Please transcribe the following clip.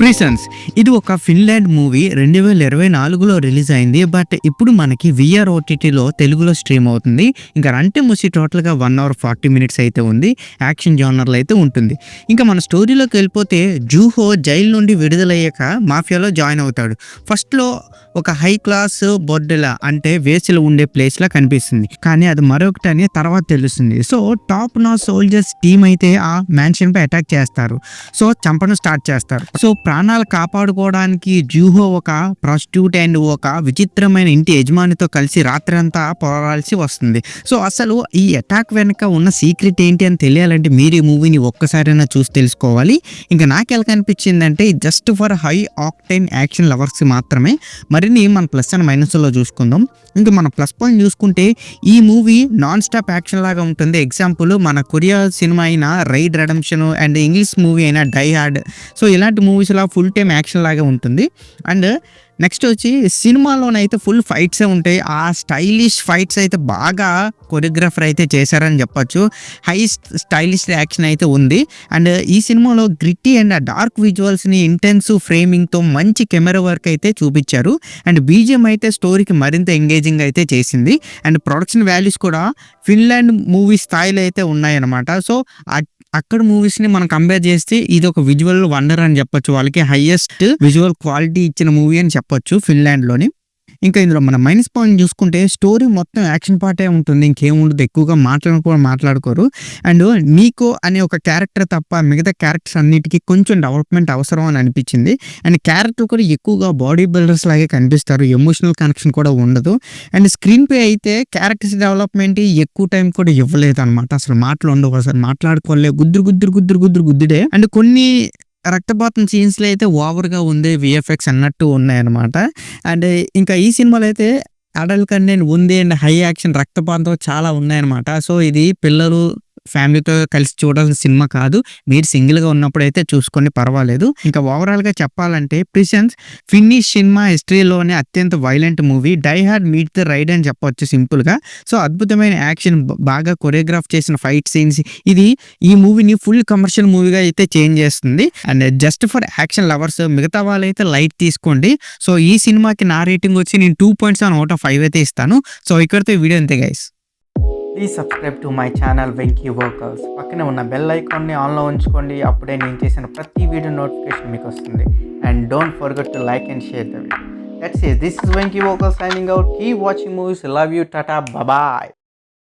ప్రిసన్స్ ఇది ఒక Finland movie 2024లో release అయింది. బట్ ఇప్పుడు మనకి విఆర్ ఓటీటీలో తెలుగులో స్ట్రీమ్ అవుతుంది. ఇంకా రన్ టైమ్ వచ్చి టోటల్గా 1 అవర్ 40 మినిట్స్ అయితే ఉంది. యాక్షన్ జానర్లో అయితే ఉంటుంది. ఇంకా మన స్టోరీలోకి వెళ్ళిపోతే జూహో జైలు నుండి విడుదలయ్యాక మాఫియాలో జాయిన్ అవుతాడు. ఫస్ట్లో ఒక హై క్లాస్ బొడ్డెల అంటే వేసలు ఉండే ప్లేస్లా కనిపిస్తుంది, కానీ అది మరొకటి అని తర్వాత తెలుస్తుంది. సో టాప్ నా సోల్జర్స్ టీం అయితే ఆ మ్యాన్షన్ పై అటాక్ చేస్తారు. సో చంపడం స్టార్ట్ చేస్తారు. సో ప్రాణాలు కాపాడుకోవడానికి జూహో ఒక ప్రాస్టిట్యూట్ అండ్ ఒక విచిత్రమైన ఇంటి యజమానితో కలిసి రాత్రి అంతా పోరాడాల్సి వస్తుంది. సో అసలు ఈ అటాక్ వెనక ఉన్న సీక్రెట్ ఏంటి అని తెలియాలంటే మీరు ఈ మూవీని ఒక్కసారైనా చూసి తెలుసుకోవాలి. ఇంకా నాకు ఎలా కనిపించిందంటే just for high octane action lovers మాత్రమే. మరిన్ని మన ప్లస్ అండ్ మైనస్లో చూసుకుందాం. ఇంకా మన ప్లస్ పాయింట్ చూసుకుంటే ఈ మూవీ నాన్ స్టాప్ యాక్షన్ లాగా ఉంటుంది. ఎగ్జాంపుల్ మన కొరియా సినిమా అయిన Raid Redemption and English movie అయిన డై హార్డ్. సో ఇలాంటి మూవీస్లో ఫుల్ టైమ్ యాక్షన్ లాగా ఉంటుంది. అండ్ నెక్స్ట్ వచ్చి సినిమాలోనైతే ఫుల్ ఫైట్సే ఉంటాయి. ఆ స్టైలిష్ ఫైట్స్ అయితే బాగా కొరియోగ్రాఫర్ అయితే చేశారని చెప్పొచ్చు. హై స్టైలిష్ యాక్షన్ అయితే ఉంది. అండ్ ఈ సినిమాలో గ్రిట్టి అండ్ డార్క్ విజువల్స్ని ఇంటెన్సివ్ ఫ్రేమింగ్తో మంచి కెమెరా వర్క్ అయితే చూపించారు. అండ్ బీజిఎం అయితే స్టోరీకి మరింత ఎంగేజింగ్ అయితే చేసింది. అండ్ ప్రొడక్షన్ వాల్యూస్ కూడా ఫిన్లాండ్ మూవీ స్థాయిలో అయితే ఉన్నాయన్నమాట. సో అక్కడ మూవీస్ని మనం కంపేర్ చేస్తే ఇది ఒక విజువల్ వండర్ అని చెప్పొచ్చు. వాళ్ళకి హైయెస్ట్ విజువల్ క్వాలిటీ ఇచ్చిన మూవీ అని చెప్పొచ్చు ఫిన్లాండ్లోని. ఇంకా ఇందులో మన మైనస్ పాయింట్ చూసుకుంటే స్టోరీ మొత్తం యాక్షన్ పార్టే ఉంటుంది, ఇంకేముండదు. ఎక్కువగా మాట్లాడుకోరు. అండ్ నీకో అనే ఒక క్యారెక్టర్ తప్ప మిగతా క్యారెక్టర్స్ అన్నిటికీ కొంచెం డెవలప్మెంట్ అవసరం అని అనిపించింది. అండ్ క్యారెక్టర్ కూడా ఎక్కువగా బాడీ బిల్డర్స్ లాగే కనిపిస్తారు, ఎమోషనల్ కనెక్షన్ కూడా ఉండదు. అండ్ స్క్రీన్ పే అయితే క్యారెక్టర్స్ డెవలప్మెంట్ ఎక్కువ టైం కూడా ఇవ్వలేదు అనమాట. అసలు మాటలు ఉండవు, అసలు మాట్లాడుకోలేదు, గుద్దుడే. అండ్ కొన్ని రక్తపాతం సీన్స్లో అయితే ఓవర్గా ఉంది, విఎఫ్ఎక్స్ అన్నట్టు ఉన్నాయన్నమాట. అండ్ ఇంకా ఈ సినిమాలో అయితే అడల్ట్ కంటెంట్ ఉంది అండ్ హై యాక్షన్ రక్తపాతం చాలా ఉన్నాయన్నమాట. సో ఇది పిల్లలు ఫ్యామిలీతో కలిసి చూడాల్సిన సినిమా కాదు. మీరు సింగిల్గా ఉన్నప్పుడు అయితే చూసుకొని పర్వాలేదు. ఇంకా ఓవరాల్గా చెప్పాలంటే ప్రిసన్స్ ఫిన్నిష్ సినిమా హిస్టరీలోనే అత్యంత violent movie. Die Hard meet the Raid అని చెప్పొచ్చు సింపుల్గా. సో అద్భుతమైన యాక్షన్, బాగా కొరియోగ్రాఫ్ చేసిన ఫైట్ సీన్స్, ఇది ఈ మూవీని ఫుల్ కమర్షియల్ మూవీగా అయితే చేంజ్ చేస్తుంది. And just for action lovers, మిగతా వాళ్ళైతే లైట్ తీసుకోండి. సో ఈ సినిమాకి నా రేటింగ్ వచ్చి నేను 2.7 out of 5 అయితే ఇస్తాను. సో ఇక్కడితో వీడియో అంతే guys. Please subscribe to my channel Venky workers. పక్కనే ఉన్న బెల్ ఐకాన్ని ఆన్లో ఉంచుకోండి. అప్పుడే నేను చేసిన ప్రతి వీడియో నోటిఫికేషన్ మీకు వస్తుంది. And don't forget to like and share the video. That's it. This is Venky Workers signing out. Keep watching movies. Love you. Tata. Bye bye.